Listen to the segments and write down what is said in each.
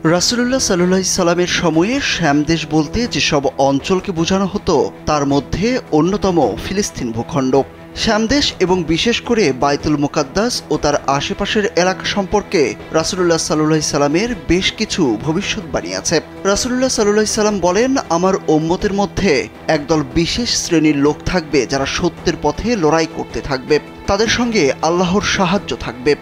রাসূলুল্লাহ সাল্লাল্লাহু আলাইহি সাল্লামের সময়ে শ্যাম দেশ বলতে যেসব অঞ্চলকে বোঝানো হতো তার মধ্যে অন্যতম ফিলিস্তিন ভূখণ্ড। শ্যাম দেশ এবং বিশেষ করে বাইতুল মুকাদ্দাস ও তার আশেপাশের এলাকা সম্পর্কে রাসূলুল্লাহ সাল্লাল্লাহু আলাইহি সাল্লামের বেশ কিছু ভবিষ্যৎবাণী আছে। রাসূলুল্লাহ সাল্লাল্লাহু আলাইহি সাল্লাম বলেন, আমার উম্মতের মধ্যে একদল বিশেষ শ্রেণীর লোক থাকবে যারা সত্যের পথে লড়াই করতে থাকবে, তাদের সঙ্গে আল্লাহর সাহায্য থাকবে।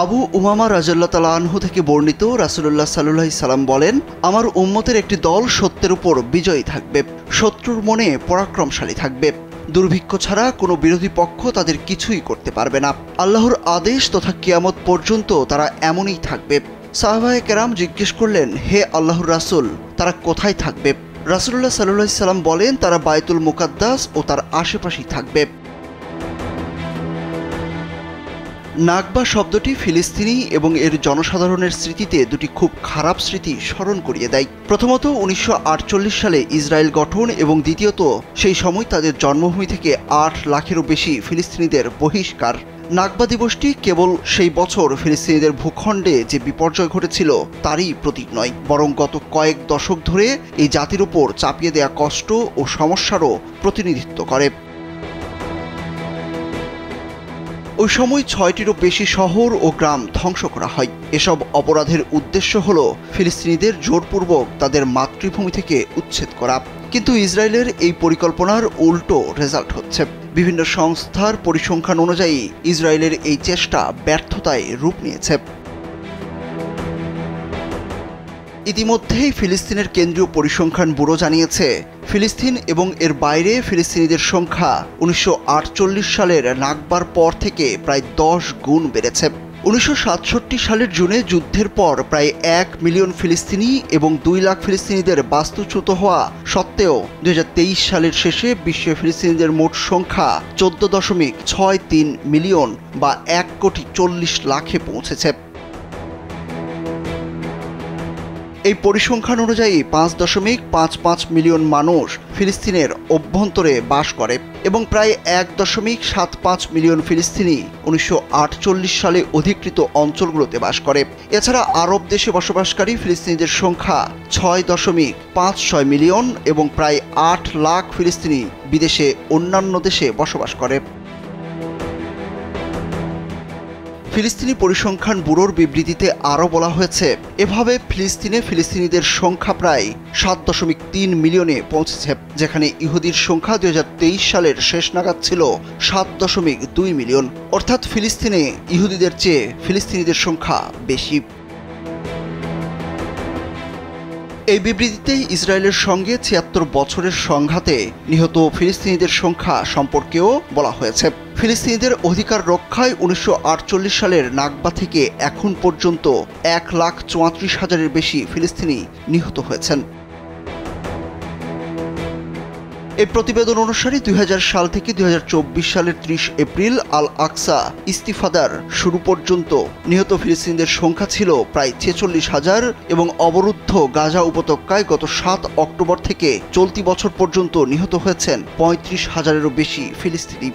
আবু উমামা রাদিয়াল্লাহু তাআলা আনহু থেকে বর্ণিত, রাসূলুল্লাহ সাল্লাল্লাহু আলাইহি সাল্লাম বলেন, আমার উম্মতের একটি দল সত্যের উপর বিজয়ী থাকবে, শত্রুর মনে পরাক্রমশালী থাকবে। দুর্ভিক্ষ ছাড়া কোনো বিরোধী পক্ষ তাদের কিছুই করতে পারবে না। আল্লাহর আদেশ তথা কিয়ামত পর্যন্ত তারা এমনই থাকবে। সাহাবায়ে কেরাম জিজ্ঞেস করলেন, হে আল্লাহর রাসূল, তারা কোথায় থাকবে? রাসূলুল্লাহ সাল্লাল্লাহু আলাইহি সাল্লাম বলেন, তারা বাইতুল মুকাদ্দাস ও তার আশেপাশেই থাকবে। নাকবা শব্দটি ফিলিস্তিনি এবং এর জনসাধারণের স্মৃতিতে দুটি খুব খারাপ স্মৃতি স্মরণ করিয়ে দেয়। প্রথমত 1948 সালে ইসরায়েল গঠন এবং দ্বিতীয়ত সেই সময় তাদের জন্মভূমি থেকে 8 লাখেরও বেশি ফিলিস্তিনিদের বহিষ্কার। নাকবা দিবসটি কেবল সেই বছর ফিলিস্তিনিদের ভূখণ্ডে যে বিপর্যয় ঘটেছিল তারই প্রতীক নয়, বরং গত কয়েক দশক ধরে এই জাতির উপর চাপিয়ে দেয়া কষ্ট ও সমস্যারও প্রতিনিধিত্ব করে। ওই সময় 6টিরও বেশি শহর ও গ্রাম ধ্বংস করা হয়। এসব অপরাধের উদ্দেশ্য হল ফিলিস্তিনিদের জোরপূর্বক তাদের মাতৃভূমি থেকে উচ্ছেদ করা। কিন্তু ইসরায়েলের এই পরিকল্পনার উল্টো রেজাল্ট হচ্ছে। বিভিন্ন সংস্থার পরিসংখ্যান অনুযায়ী ইসরায়েলের এই চেষ্টা ব্যর্থতায় রূপ নিয়েছে। ইতিমধ্যেই ফিলিস্তিনের কেন্দ্রীয় পরিসংখ্যান ব্যুরো জানিয়েছে, ফিলিস্তিন এবং এর বাইরে ফিলিস্তিনিদের সংখ্যা 1948 সালের নাকবার পর থেকে প্রায় 10 গুণ বেড়েছে। 1967 সালের জুনে যুদ্ধের পর প্রায় 1 মিলিয়ন ফিলিস্তিনি এবং 2 লাখ ফিলিস্তিনিদের বাস্তুচ্যুত হওয়া সত্ত্বেও 2023 সালের শেষে বিশ্বে ফিলিস্তিনিদের মোট সংখ্যা 14.63 মিলিয়ন বা 1,40,00,000 পৌঁছেছে। এই পরিসংখ্যান অনুযায়ী 5.55 মিলিয়ন মানুষ ফিলিস্তিনের অভ্যন্তরে বাস করে এবং প্রায় 1.75 মিলিয়ন ফিলিস্তিনি 1948 সালে অধিকৃত অঞ্চলগুলোতে বাস করে। এছাড়া আরব দেশে বসবাসকারী ফিলিস্তিনিদের সংখ্যা 6.56 মিলিয়ন এবং প্রায় 8 লাখ ফিলিস্তিনি বিদেশে অন্যান্য দেশে বসবাস করে। ফিলিস্তিনি পরিসংখ্যান ব্যুরোর বিবৃতিতে আরও বলা হয়েছে, এভাবে ফিলিস্তিনে ফিলিস্তিনিদের সংখ্যা প্রায় 7.3 মিলিয়নে পৌঁছেছে, যেখানে ইহুদির সংখ্যা 2023 সালের শেষ নাগাদ ছিল 7.2 মিলিয়ন। অর্থাৎ ফিলিস্তিনে ইহুদিদের চেয়ে ফিলিস্তিনিদের সংখ্যা বেশি। এই বিবৃতিতে ইসরায়েলের সঙ্গে 76 বছরের সংঘাতে নিহত ফিলিস্তিনিদের সংখ্যা সম্পর্কেও বলা হয়েছে। ফিলিস্তিনিদের অধিকার রক্ষায় 1948 সালের নাকবা থেকে এখন পর্যন্ত 1,34,000-এর বেশি ফিলিস্তিনি নিহত হয়েছেন। এই প্রতিবেদন অনুসারে 2000 সাল থেকে 2024 সালের 30 এপ্রিল আল আকসা ইস্তিফাদার শুরু পর্যন্ত নিহত ফিলিস্তিনিদের সংখ্যা ছিল প্রায় 46,000 এবং অবরুদ্ধ গাজা উপত্যকায় গত 7 অক্টোবর থেকে চলতি বছর পর্যন্ত নিহত হয়েছেন 35,000-এরও বেশি ফিলিস্তিনি।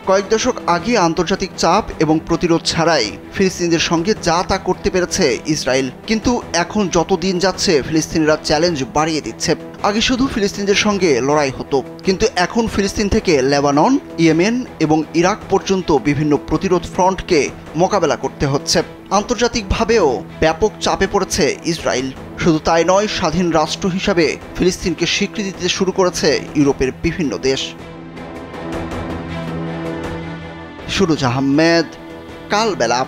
কয়েক দশক আগে আন্তর্জাতিক চাপ এবং প্রতিরোধ ছাড়াই ফিলিস্তিনিদের সঙ্গে যা তা করতে পেরেছে ইসরায়েল, কিন্তু এখন যত দিন যাচ্ছে ফিলিস্তিনিরা চ্যালেঞ্জ বাড়িয়ে দিচ্ছে। আগে শুধু ফিলিস্তিনিদের সঙ্গে লড়াই হতো, কিন্তু এখন ফিলিস্তিন থেকে লেবানন, ইয়েমেন এবং ইরাক পর্যন্ত বিভিন্ন প্রতিরোধ ফ্রন্টকে মোকাবেলা করতে হচ্ছে। আন্তর্জাতিকভাবেও ব্যাপক চাপে পড়েছে ইসরায়েল। শুধু তাই নয়, স্বাধীন রাষ্ট্র হিসাবে ফিলিস্তিনকে স্বীকৃতি দিতে শুরু করেছে ইউরোপের বিভিন্ন দেশ। সুরজ আহমেদ, কালবেলা।